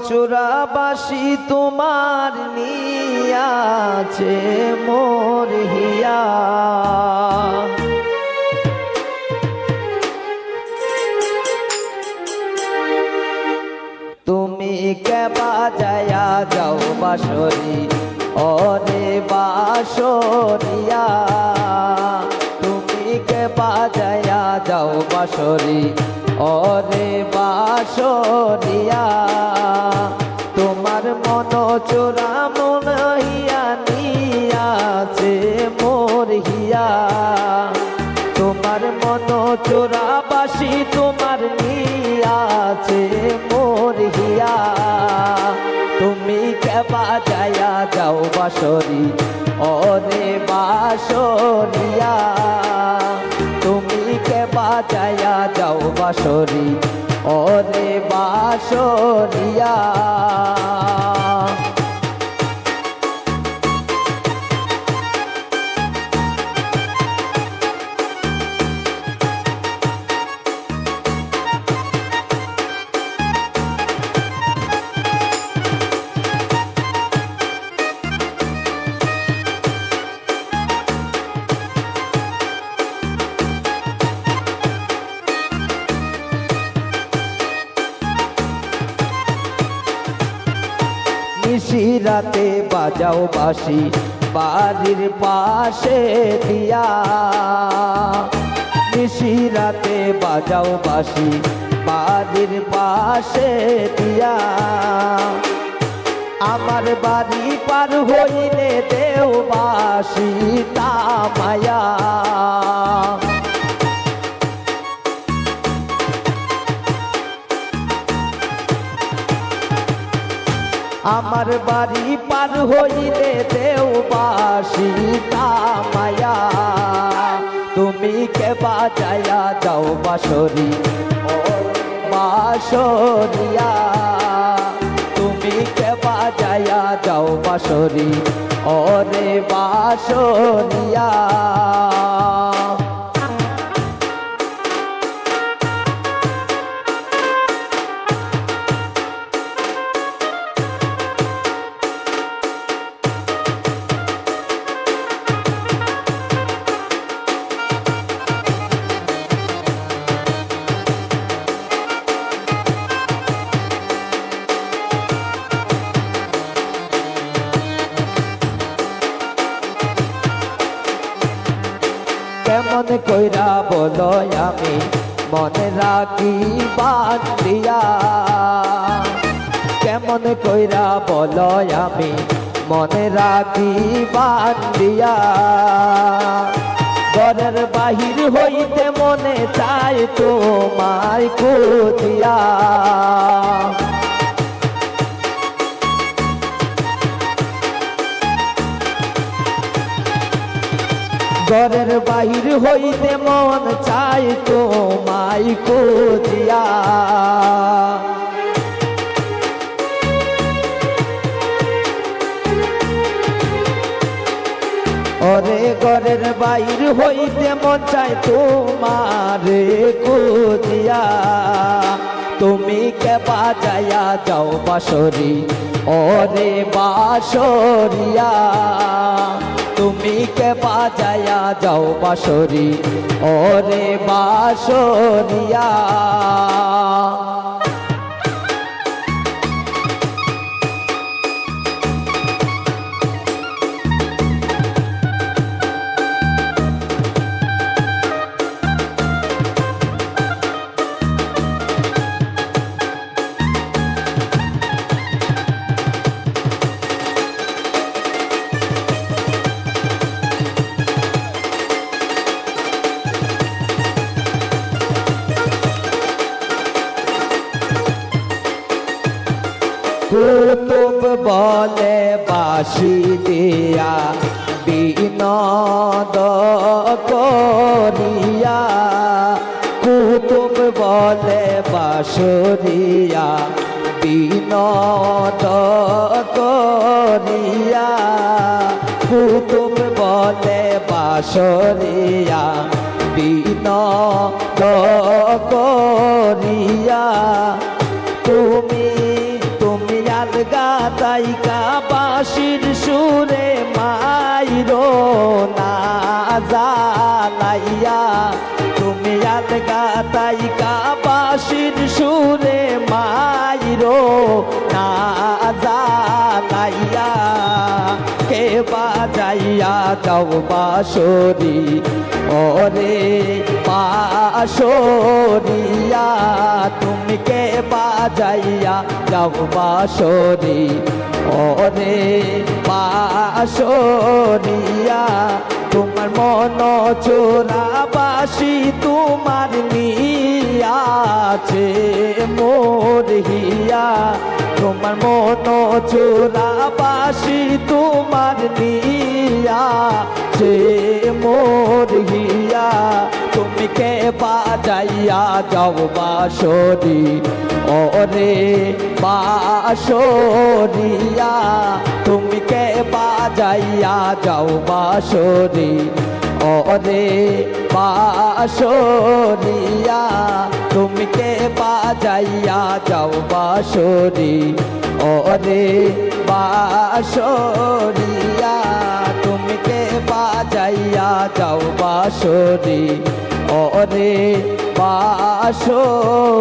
চূড়াবাসী তোমার নিয়াছে মোর হিয়া। তুমি কে বাজায়া যাও বাঁশরি ওরে বাঁশরিয়া, তুমি কে বাজায়া যাও বাঁশরি ওরে বাঁশরিয়া। তোমার মন চোরা মন হিয়া নিয়াছে মোর হিয়া। তোমার মন চোরা বাসি তোমার নিয়াছে মোর হিয়া। তুমি কে বাজায়া যাও বাঁশরি ওরে বাঁশরিয়া, তুমি কে বাজায়া যাও বাঁশরি ওরে বাঁশরিয়া। নিশিরাতে বাজাও বাঁশি বাড়ির পাশে দিয়া, নিশিরাতে বাজাও বাঁশি বাড়ির পাশে দিয়া। আমার বাড়ি পার হইলে দেও বাঁশি তামায়া। আমার বাড়ি পার হইলে দেও বাঁশি তামায়া। তুমি কে বাজায়া যাও বাঁশরি বাঁশরিয়া, তুমি কে বাজায়া যাও বাঁশরি ওরে বাঁশরিয়া। কেমন কইরা বলো আমি মনে রাখি বান্ধিয়া, কেমন কইরা বলো আমি মনে রাখি বান্ধিয়া। ঘরের বাহির হইতে মনে চাই তোমায় খুঁজিয়া। ঘরের বাহির হইতে মন চাই তোমায় খুঁজিয়া। ওরে ঘরের বাহির হইতে মন চাই তোমারে খুঁজিয়া। তুমি কে বাজায়া যাও বাঁশরি ওরে বাঁশরিয়া, তুমি কে বাজায়া যাও বাঁশরি ওরে বাঁশরিয়া। কুতুব বলে বাঁশি দিয়া বিনোদ করিয়া, কুতুব বলে বাঁশরিয়া বিনোদ করিয়া, কুতুব বলে বাঁশরিয়া বিনোদ করিয়া। তুমি জ্বালাইয়া তুমি আলগা তাইকা বাঁশির সুরে মাইরো না জ্বালাইয়া কে বাজাইয়া যাও বাঁশরি ওরে বাঁশরিয়া তুমি কে বাজাইয়া যাও বাঁশরি ওরে বাঁশরিয়া তোমার মন চোরা বাসি তোমার নিয়াছে মোর হিয়া তোমার মন চোরা বাসি তোমার নিয়াছে মোর হিয়া তুমি কে বাজাইয়া যাও বাঁশরি ওরে বাঁশরিয়া তুমি কে বাজাইয়া যাও বাঁশরি ওরে বাঁশরিয়া তুমি কে বাজাইয়া যাও বাঁশরি ওরে বাঁশরিয়া তুমি কে বাজাইয়া যাও বাঁশরি ওরে বাঁশরিয়া